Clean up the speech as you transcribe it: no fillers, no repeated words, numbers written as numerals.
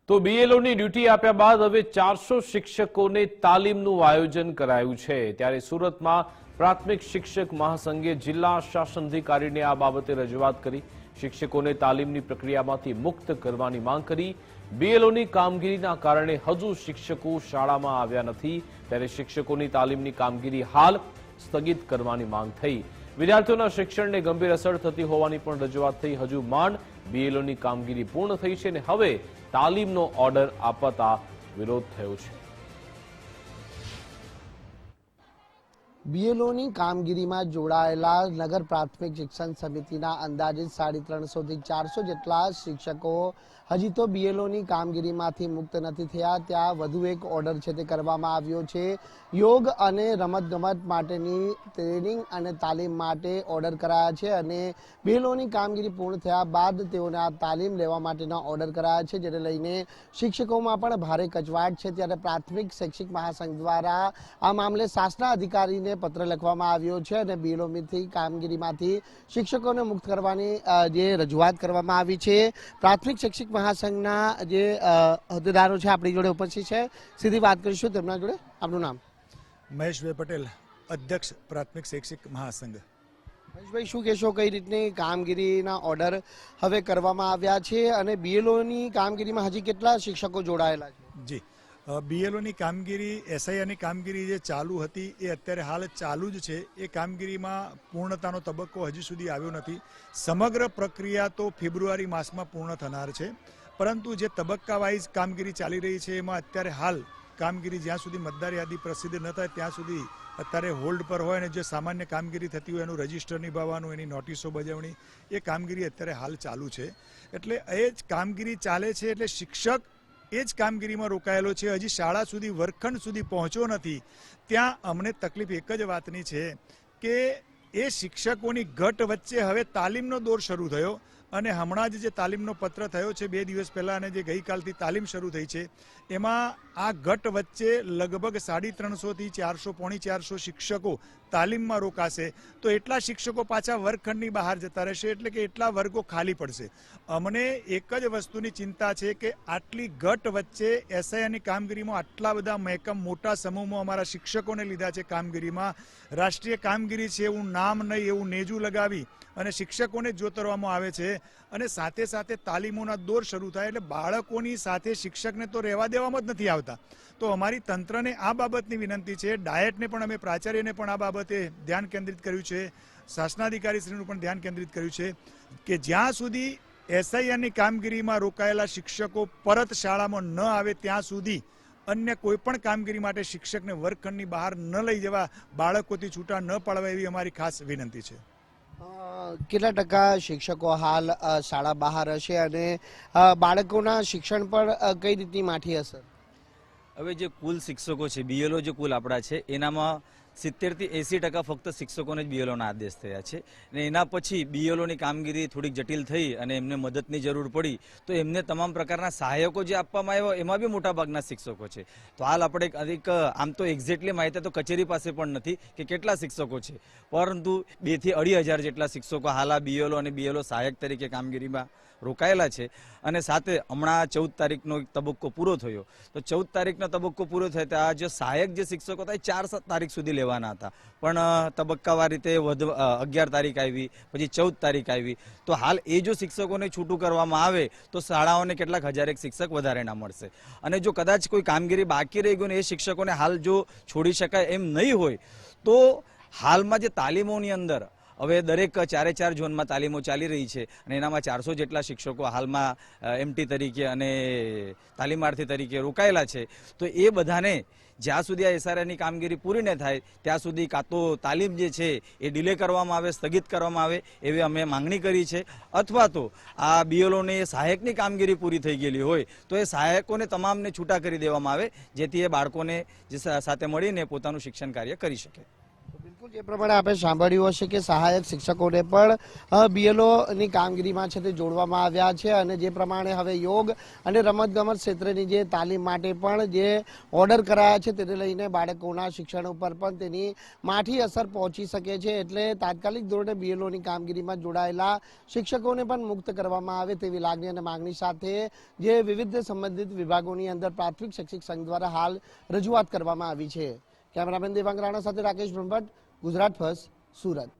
તો બીએલઓની ડ્યુટી આપ્યા બાદ હવે 400 શિક્ષકોને તાલીમનું આયોજન કરાયું છે। ત્યારે સુરતમાં પ્રાથમિક શિક્ષક મહાસંઘે જિલ્લા શાસન અધિકારીને આ બાબતે રજૂઆત કરી શિક્ષકોને તાલીમની પ્રક્રિયામાંથી મુક્ત કરવાની માંગ કરી। બીએલઓની કામગીરીના કારણે હજુ શિક્ષકો શાળામાં આવ્યા નથી, ત્યારે શિક્ષકોની તાલીમની કામગીરી હાલ સ્થગિત કરવાની માંગ થઈ। વિદ્યાર્થીઓના શિક્ષણને ગંભીર અસર થતી હોવાની પણ રજૂઆત થઈ। હજુ માંડ બીએલઓની કામગીરી પૂર્ણ થઈ છે અને હવે તાલીમનો ઓર્ડર અપાતા વિરોધ થયો છે। બીએલઓની કામગીરીમાં જોડાયેલા નગર પ્રાથમિક શિક્ષણ સમિતિના અંદાજિત 350 થી 400 જેટલા શિક્ષકો હજી તો બીએલઓની કામગીરીમાંથી મુક્ત નથી થયા। ત્યાં વધુ એક ઓર્ડર છે તે કરવામાં આવ્યો છે। યોગ અને રમતગમત માટેની ટ્રેનિંગ અને તાલીમ માટે ઓર્ડર કરાયા છે અને બીએલઓની કામગીરી પૂર્ણ થયા બાદ તેઓને આ તાલીમ લેવા માટેના ઓર્ડર કરાયા છે, જેને લઈને શિક્ષકોમાં પણ ભારે કચવાટ છે। ત્યારે પ્રાથમિક શૈક્ષિક મહાસંઘ દ્વારા આ મામલે શાસના અધિકારીને પત્ર લખવામાં આવ્યો છે અને બીએલઓની કામગીરીમાંથી શિક્ષકોને મુક્ત કરવાની જે રજૂઆત કરવામાં આવી છે। પ્રાથમિક શૈક્ષિક મહાસંઘના જે હોદ્દેદારો છે આપણી જોડે ઉપસ્થિત છે, સીધી વાત કરીશું તેમના જોડે। આપનું નામ? મહેશભાઈ પટેલ, અધ્યક્ષ પ્રાથમિક શૈક્ષિક મહાસંઘ। મહેશભાઈ, શું કહેશો, કઈ રીતની કામગીરીના ઓર્ડર હવે કરવામાં આવ્યા છે અને બીએલઓની કામગીરીમાં હજી કેટલા શિક્ષકો જોડાયેલા છે? જી, બીએલઓની કામગીરી, એસઆઈઆરની કામગીરી જે ચાલુ હતી એ અત્યારે હાલ ચાલુ જ છે। એ કામગીરીમાં પૂર્ણતાનો તબક્કો હજી સુધી આવ્યો નથી। સમગ્ર પ્રક્રિયા તો ફેબ્રુઆરી માસમાં પૂર્ણ થનાર છે, પરંતુ જે તબક્કા વાઇઝ કામગીરી ચાલી રહી છે એમાં અત્યારે હાલ કામગીરી જ્યાં સુધી મતદાર યાદી પ્રસિદ્ધ ન થાય ત્યાં સુધી અત્યારે હોલ્ડ પર હોય અને જે સામાન્ય કામગીરી થતી હોય એનું રજિસ્ટર નિભાવવાનું, એની નોટિસો બજાવણી, એ કામગીરી અત્યારે હાલ ચાલુ છે। એટલે એ જ કામગીરી ચાલે છે, એટલે શિક્ષક એ જ કામગીરીમાં રોકાયેલો છે, હજી શાળા સુધી વર્ગખંડ સુધી પહોંચ્યો નથી। ત્યાં અમને તકલીફ એક જ વાતની છે કે એ શિક્ષકોની ઘટ વચ્ચે હવે તાલીમનો દોર શરૂ થયો અને હમણાં જ જે તાલીમનો પત્ર થયો છે 2 દિવસ પહેલાં અને જે ગઈકાલથી તાલીમ શરૂ થઈ છે એમાં આ ઘટ વચ્ચે લગભગ 350 થી 400, 450 શિક્ષકો તાલીમમાં રોકાશે, તો એટલા શિક્ષકો પાછા વર્ગખંડની બહાર જતા રહેશે, એટલે કે એટલા વર્ગો ખાલી પડશે। અમને એક જ વસ્તુની ચિંતા છે કે આટલી ઘટ વચ્ચે એસઆઈઆરની કામગીરીમાં આટલા બધા મહેકમ મોટા સમૂહમાં અમારા શિક્ષકોને લીધા છે કામગીરીમાં, રાષ્ટ્રીય કામગીરી છે એવું નામ નહીં એવું નેજું લગાવી અને શિક્ષકોને જોતરવામાં આવે છે અને સાથે સાથે તાલીમોના દોર શરૂ થાય એટલે બાળકોની સાથે શિક્ષકને તો રહેવા દેવામાં જ નથી આવતા। તો અમારી તંત્રને આ બાબતની વિનંતી છે, ડાયટને પણ અમે પ્રાચાર્યને પણ આ બાબતે ધ્યાન કેન્દ્રિત કર્યું છે, શાસનાધિકારીશ્રીનું પણ ધ્યાન કેન્દ્રિત કર્યું છે કે જ્યાં સુધી એસઆઈઆરની કામગીરીમાં રોકાયેલા શિક્ષકો પરત શાળામાં ન આવે ત્યાં સુધી અન્ય કોઈ પણ કામગીરી માટે શિક્ષકને વર્ગખંડની બહાર ન લઈ જવા, બાળકોથી છૂટા ન પાડવા એવી અમારી ખાસ વિનંતી છે। કેટલા ટકા શિક્ષકો હાલ શાળા બહાર હશે અને બાળકોના શિક્ષણ પર કઈ રીતની માઠી અસર? હવે જે કુલ શિક્ષકો છે, બીએલઓ જે કુલ આપણા છે એનામાં 70 થી 80% ફક્ત શિક્ષકોને જ બીએલઓના આદેશ થયા છે અને એના પછી બીએલઓની કામગીરી થોડીક જટિલ થઈ અને એમને મદદની જરૂર પડી તો એમને તમામ પ્રકારના સહાયકો જે આપવામાં આવ્યા એમાં બી મોટાભાગના શિક્ષકો છે। તો હાલ આપણે એક આમ તો એક્ઝેક્ટલી માહિતી તો કચેરી પાસે પણ નથી કે કેટલા શિક્ષકો છે, પરંતુ 2 થી 2.5 જેટલા શિક્ષકો હાલ આ બીએલઓ અને બીએલઓ સહાયક તરીકે કામગીરીમાં રોકાયેલા છે અને સાથે હમણાં 14 તારીખનો એક તબક્કો પૂરો થયો, તો 14 તારીખનો તબક્કો પૂરો થયો તો આ જે સહાયક જે શિક્ષકો હતા એ 4 તારીખ સુધી લેવાના હતા, પણ તબક્કાવાર રીતે 11 તારીખ આવી, પછી 14 તારીખ આવી, તો હાલ એ જો શિક્ષકોને છૂટું કરવામાં આવે તો શાળાઓને કેટલાક હજારેક શિક્ષક વધારેના મળશે અને જો કદાચ કોઈ કામગીરી બાકી રહી ગયું ને એ શિક્ષકોને હાલ જો છોડી શકાય એમ નહીં હોય તો હાલમાં જે તાલીમોની અંદર હવે દરેક 4 ઝોનમાં તાલીમો ચાલી રહી છે અને એનામાં 400 જેટલા શિક્ષકો હાલમાં એમટી તરીકે અને તાલીમાર્થી તરીકે રોકાયેલા છે। તો એ બધાને જ્યાં સુધી આ એસઆરઆઈની કામગીરી પૂરી ન થાય ત્યાં સુધી કાં તો તાલીમ જે છે એ ડિલે કરવામાં આવે, સ્થગિત કરવામાં આવે એવી અમે માંગણી કરી છે, અથવા તો આ બીએલઓની સહાયકની કામગીરી પૂરી થઈ ગયેલી હોય તો એ સહાયકોને તમામને છૂટા કરી દેવામાં આવે, જેથી એ બાળકોને જે સાથે મળીને પોતાનું શિક્ષણ કાર્ય કરી શકે। બિલકુલ જે પ્રમાણે આપણે સાંભળ્યું હશે કે સહાયક શિક્ષકોને પણ BLO ની કામગીરીમાં છે તે જોડવામાં આવ્યા છે અને જે પ્રમાણે હવે યોગ અને રમતગમત ક્ષેત્રની જે તાલીમ માટે પણ જે ઓર્ડર કરાયા છે તેને લઈને બાળકોના શિક્ષણ ઉપર પણ તેની માઠી અસર પહોંચી શકે છે એટલે તાત્કાલિક ધોરણે BLO ની કામગીરીમાં જોડાયેલા શિક્ષકોને પણ મુક્ત કરવામાં આવે તેવી લાગણી અને માંગણી સાથે જે વિવિધ સંબંધિત વિભાગોની અંદર પ્રાથમિક શૈક્ષિક સંઘ દ્વારા હાલ રજૂઆત કરવામાં આવી છે. કેમેરામેન દેવાંગ રાણા સાથે રાકેશ બ્રહ્મભટ્ટ, ગુજરાત ફર્સ્ટ, સુરત.